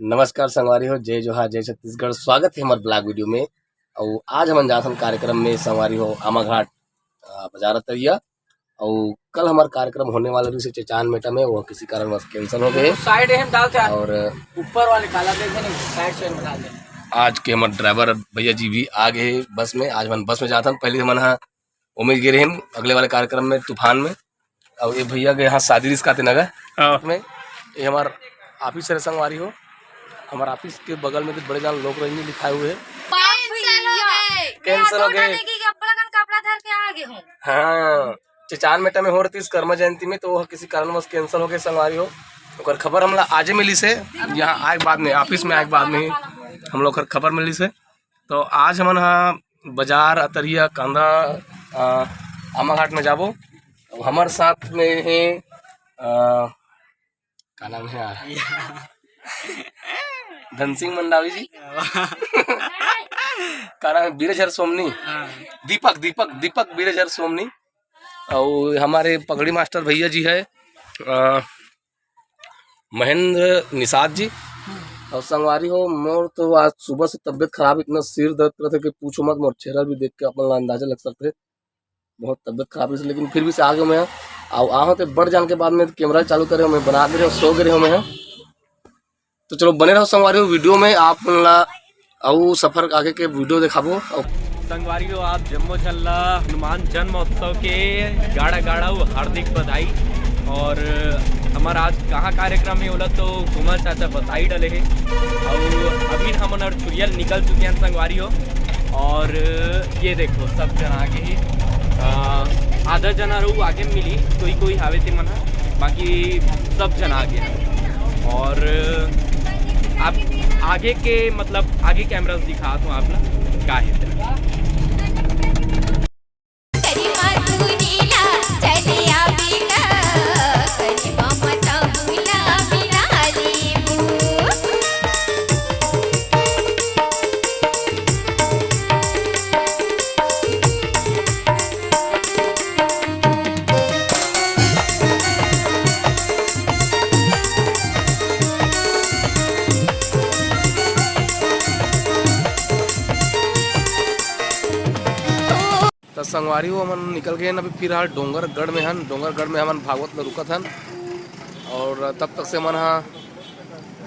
नमस्कार संगवारी हो, जय जोहार, जय छत्तीसगढ़। स्वागत है हमारे ब्लॉग वीडियो में। और आज हम जाथन कार्यक्रम में संगवारी हो आमाघाट बाजार तरिया। और कल हमारा कार्यक्रम होने वाला रही चचान मेटा में, वो किसी कारणवश कैंसिल हो गए। और ऊपर वाले काला साइड से बना दे। आज के हमारे ड्राइवर भैया जी भी आ गए बस में। आज हम बस में जाथन, पहले हम यहाँ उम्मीद गिरे हैं अगले वाले कार्यक्रम में तूफान में। और ये भैया के यहाँ शादी रिश्ते नगर में ये हमारा ऑफिस है संगवारी हो। हमारे ऑफिस के बगल में तो बड़े जान लोग रंजनी लिखाए हुए हैं। कैंसिल हो गए। हाँ, चचान मेटा में हो रही थी इस कर्मा जयंती में, तो वो किसी कारणवश कैंसिल हो गए संगवारी हो। तो खबर हम आज मिली से, यहाँ आए बाद में ऑफिस में आए बाद में ही हम लोग खबर मिली से। तो आज हम यहाँ बाजार अतरिया कांदा आमाघाट में जाबो। हमारे साथ में है क्या नाम है यार, धन सिंह मंडावी जी का नाम है बीरेझर सोमनी, दीपक बीरेझर सोमनी। और हमारे पगड़ी मास्टर भैया जी है महेंद्र निषाद जी। और संगवारी हो मोर तो आज सुबह से तबीयत खराब, इतना सिर दर्द कर रहा था कि पूछो मत। मोर चेहरा भी देख के अपना अंदाजा लग सकते, बहुत तबीयत खराब है। लेकिन फिर भी से आगे मैं और आओ तो बढ़ जाने के बाद में कैमरा चालू करे मैं बना दे रहे हो, सो गए हो मैं। तो चलो बने रहो संगवारी हो वीडियो में। आप और सफर आगे के वीडियो दिखाबो। संगवारी हो आप जम्मो छल्ला हनुमान जन्म उत्सव के गाड़ा हार्दिक बधाई। और हमारा आज कहाँ कार्यक्रम है बोला तो कुमार चाचा बधाई डले है। और अभी हम चुरियल निकल चुके हैं संगवारी हो। और ये देखो सब जना आगे ही आधा जना रू आगे मिली, कोई हावे थे मना, बाकी सब जना आगे। और आप आगे के मतलब आगे कैमरा दिखा तो आप ना का है। संगवारी हो हम निकल गए अभी फिलहाल डोंगरगढ़ में हन। डोंगरगढ़ में हम भागवत में रुकत हन और तब तक से मन हाँ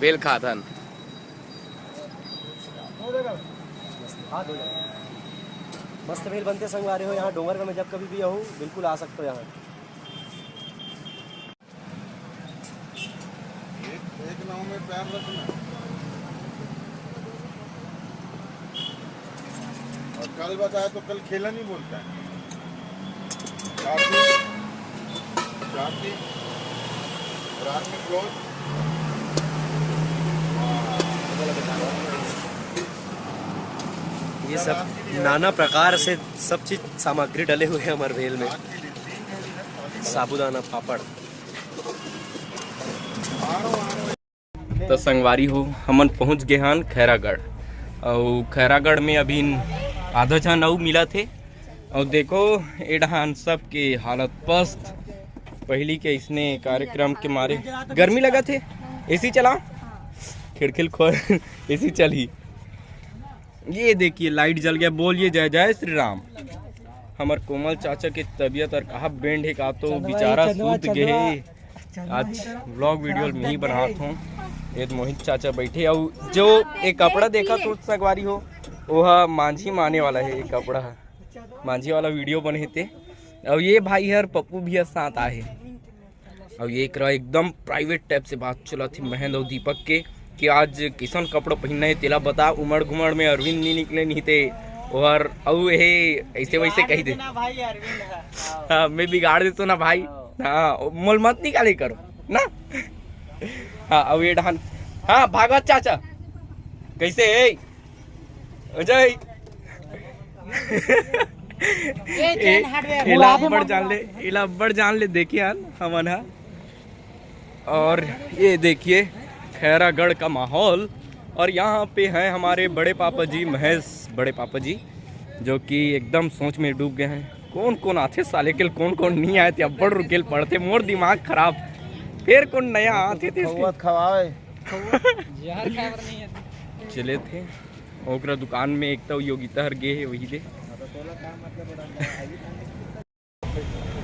बेल खात हन। मस्त बेल बनते संगवारी हो। यहाँ डोंगरगढ़ में जब कभी भी आओ बिल्कुल आ सकते हो। यहाँ एक नाव में पैर रखना और कल बताया तो कल खेला नहीं बोलता है। शांति रात में क्लोज। ये सब नाना प्रकार से सब चीज सामग्री डले हुए हैं हमारे भेल में। साबुदाना पापड़। तो संगवारी हो हमन पहुंच गए हन खैरागढ़। और खैरागढ़ में अभी आधा जन और मिला थे। और देखो एडहान सब के हालत पस्त। पहली के इसने कार्यक्रम के मारे गर्मी लगा थे, एसी चला खिड़खिल खोल एसी चली। ये देखिए लाइट जल गया। बोलिए जय जय श्री राम। हमार कोमल चाचा के तबीयत और कहा बैंड है का तो बेचारा सूत गए। आज व्लॉग वीडियो में ही बनाता हूँ। ये मोहित चाचा बैठे। और जो एक कपड़ा देखा तो संगवारी हो वह मांझी माने वाला है। एक कपड़ा मांझी वाला वीडियो बने थे। और ये भाई हर पप्पू भी साथ आए। और ये एकदम प्राइवेट टाइप से बात चला थी महेंद्र और दीपक के कि आज किसान कपड़ा पहनना है तेला बता। उमड़ घुमड़ में अरविंद नहीं निकले नहीं थे और ऐसे वैसे कही थे। हाँ मैं बिगाड़ देता ना भाई। हाँ मोल मत निकाले करो ना। हाँ अब ये ढान। हाँ भागवत चाचा कैसे है अजय। बड़ जान ले देखिए हमन। और ये देखिए खैरागढ़ का माहौल। और यहाँ पे हैं हमारे बड़े पापा जी महेश बड़े पापा जी, जो कि एकदम सोच में डूब गए हैं। कौन कौन आते साले के, कौन कौन नहीं आए थे। अब्बड़ रुकेल पढ़ते, मोर दिमाग खराब। फिर कौन नया आते थे खवाए चले थे ओकरा दुकान में एक तो योगिता हर गे है वही दे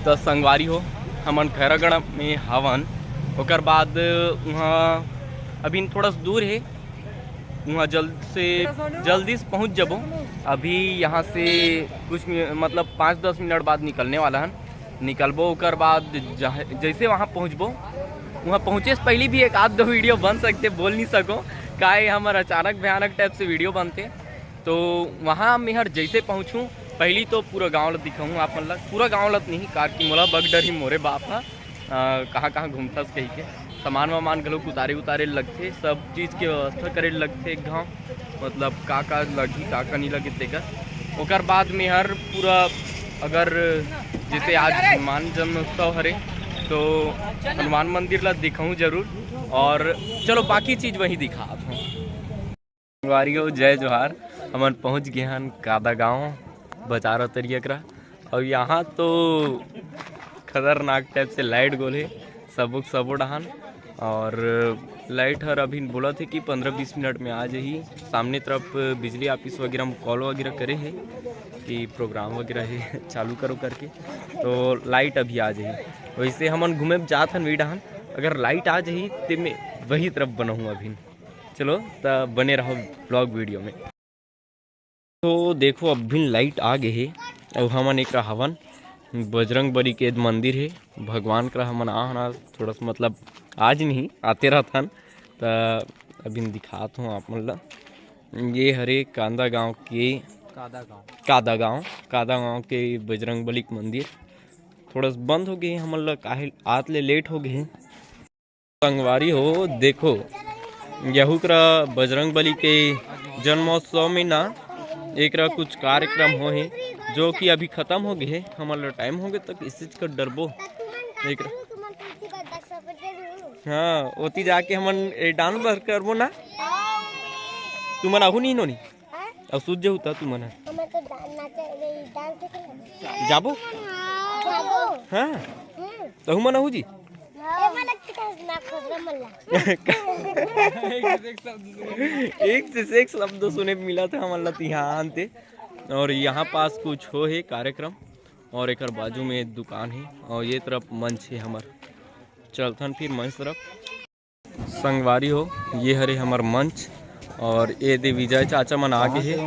तो संगवारी हो हमन खैरागढ़ में हवन ओकर बाद वहाँ अभी थोड़ा सा दूर है वहाँ जल्दी से पहुँच जबो। अभी यहाँ से कुछ मतलब 5-10 मिनट बाद निकलने वाला हन निकलबो ओकर बाद जैसे वहाँ पहुँचबो वहाँ पहुँचे से पहले भी एक आध दो वीडियो बन सकते बोल नहीं सको काहे हमारा अचानक भयानक टाइप से वीडियो बनते तो वहाँ मैं हर जैसे पहुँचूँ पहली तो पूरा गाँव ला दिखाऊँ आप मतलब पूरा गाँव लत नहीं कार की मोला बग डर ही मोरे बाप हा कहाँ घूमता कही के सामान वामान घलोक उतारे लगते सब चीज़ के व्यवस्था करे लगते गाँव मतलब का लगी का नहीं लगे तेकर ओकर बाद में हर पूरा अगर जैसे आज हनुमान जन्मोत्सव हरे तो हनुमान मंदिर ला दिखाऊँ जरूर और चलो बाकी चीज़ वही दिखा हूँ। वारियो जय जोहार हमन पहुँच गए हन कादा गाँव बचारो तरियकरा और यहाँ तो खतरनाक टाइप से लाइट गोले सबो डहान और लाइट हर अभी बोला थे कि 15-20 मिनट में आ जाही। सामने तरफ बिजली ऑफिस वगैरह में कॉल वगैरह करे है कि प्रोग्राम वगैरह है चालू करो करके तो लाइट अभी आ जाही। वैसे हमन घूमे जात हन डहान अगर लाइट आ जाही तो मैं वही तरफ बनाऊँ अभी। चलो तब बने रहो ब्लॉग वीडियो में। तो देखो अभी लाइट आ गए है और हमन एक हवन बजरंग बली के मंदिर है भगवान का हमन आना थोड़ा सा मतलब आज नहीं आते रहथन तो अभी दिखाता हूँ आप मतलब ये हरे कादा गांव के बजरंग बली के मंदिर थोड़ा सा बंद हो गए हमन ला काहे आज ले लेट हो गए। संगवारी हो देखो यहू का बजरंग बली के जन्मोत्सव में ना एक कुछ कार्यक्रम हो है जो कि अभी खत्म हो गए हमारा टाइम हो गए तक इस चीज का डरबो एक हाँ ओती जाके हमन डांस बर करबो ना तुमन आहू नहीं नोनी अब सूझ जाऊ ता तुमन जाबो हाँ तो हमन आहू जी एक से एक शब्द सुने मिला था हमारा यहाँ आते और यहाँ पास कुछ हो है कार्यक्रम और एक बाजू में दुकान है और ये तरफ मंच है हमार चलथन फिर मंच तरफ संगवारी हो ये हरे हमार मंच और ये दे विजय चाचा मन आगे है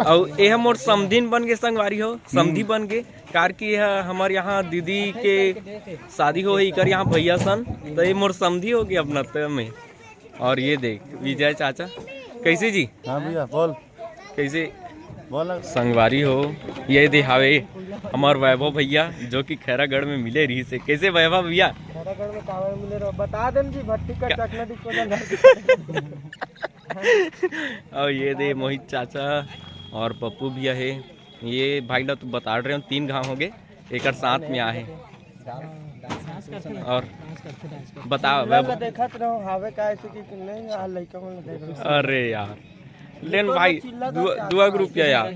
और ये मोर समधिन बन गए संगवारी हो समधी बन गए कार की हमारे यहाँ दीदी के शादी हो इकर यहाँ भैया सन तो ये मोर समधी हो गया अपना तय में। और ये देख विजय चाचा कैसे जी हाँ भैया बोल कैसे बोल संगवारी हो ये दिहावे हमार वैभव भैया जो कि खैरागढ़ में मिले रही से कैसे वैभव भैया खैरागढ़ में कांवर मिले रहो बता देन जी भट्टी का चकना दिखो और ये दे मोहित चाचा और पप्पू भैया है ये भाई ला तो बता रहे हो 3 गाँव हो गए एक साथ में आए और बता देखत रहो हावे का ऐसे कि नहीं आ लइका मन देख रहो अरे यार लेन भाई दुआ ग्रुप क्या यार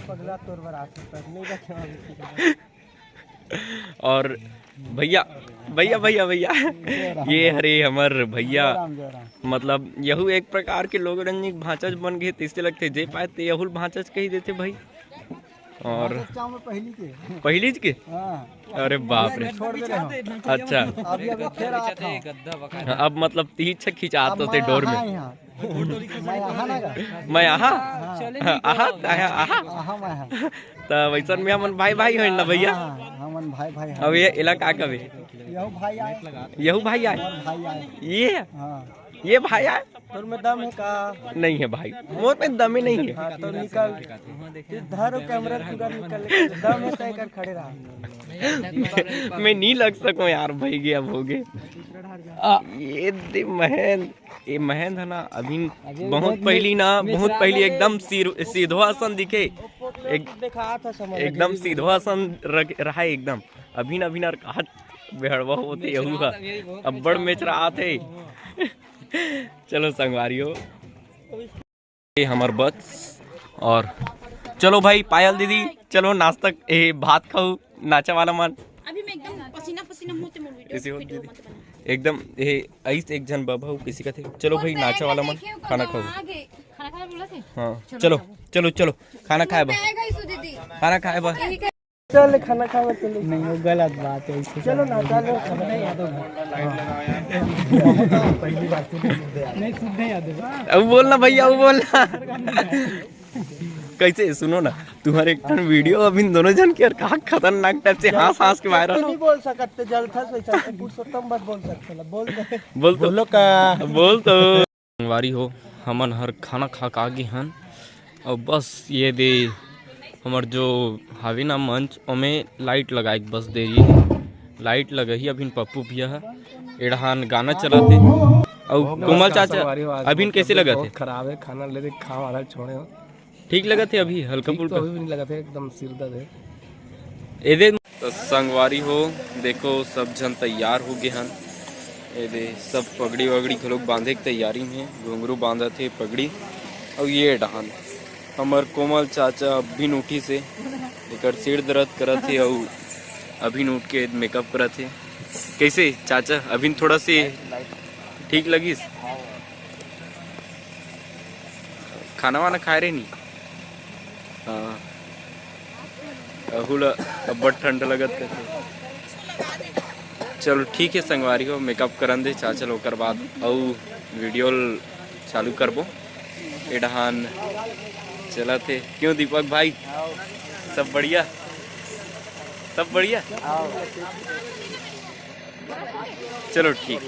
पगला तोर बरात नहीं रखे और भैया भैया भैया भैया ये हरे हमार भैया मतलब यहू एक प्रकार के लोग रंजिक भांचज बन गए तीसरे लगते जे पाए ते यहू भांचज कही देते भाई और पहली के अरे बाप रे अच्छा अब मतलब 3 खिंचाते थे डोर में मैं यहाँ तो वैसन में हमन भाई है ना भैया अब ये इलाका कभी यहू भाई आए ये भाई आए तोर में दम है का नहीं है भाई मोर में दम ही नहीं है तो निकल धरो कैमरा पूरा निकल दम है तय कर खड़े रहा मैं नहीं लग सकूं यार भाई गया अब हो गए ये महेंद्र है ना अभी बहुत पहली एकदम सीधो आसन दिखे एकदम सीधो आसन रहा एकदम अभी ना कहा बेहड़वा होते यहू का अब बड़ मैच रहा थे चलो संगवारियों हमार बस और चलो भाई पायल दीदी चलो नाश्ता भात खाओ नाचा वाला मन अभी मैं एकदम पसीना हूं ते मोर वीडियो एकदम ये ऐसे एक जन बाबा किसी का थे। चलो भाई नाचा वाला मन खाना खाओ। खाना खाना बोला थे। हाँ चलो चलो चलो खाना खाए बा, खाना खाए बा। चल खाना खाओ चलो। नहीं वो गलत बात है इससे। चलो ना चलो खाना याद होगा। पहली बात नहीं सुनने याद है। अब बोलना भैया, अब बोलना। कैसे सुनो ना, तुम्हारे एक टन वीडियो अब इन दोनों जन के यार कहा खतरनाक टाइप से हंस के वायरल। नहीं बोल सकते जलथा से पुरुषोत्तम बस बोल सकते ला। बोल बोलो का बोल तो संगवारी हो हमन हर खाना खा का आगे हन और बस ये दे हमार जो हावी ना मंच ओमे लाइट लगाए बस दे लाइट लगही। अभी पप्पू भैया एड़हान गाना चला थे और कोमल चाचा अभी कैसे लगा थे? खराब है खाना ले खाओ आधा छोड़े हो। ठीक लगा थे अभी हल्का फुल्का? अभी भी नहीं लगा थे, एकदम सिर दर्द है। एदे तो संगवारी हो देखो सब जन तैयार हो गए हन। एदे सब पगड़ी वगड़ी लोग बांधे की तैयारी में, घुंघरू बांधा थे पगड़ी। और ये डहान हमार कोमल चाचा अभी उठी से एकर सिर दर्द करत थे और अभी उठ के मेकअप करत थे। कैसे चाचा अभी थोड़ा से ठीक लगिस? खाना वाना खाए रहे नहीं? हाँ अहुला अब ठंड लगत थे। चलो ठीक है संगवारी हो मेकअप करन दे चाचा ओकर बाद और वीडियो चालू करबो। एडहान चला थे क्यों दीपक भाई? सब बढ़िया, सब बढ़िया। चलो ठीक।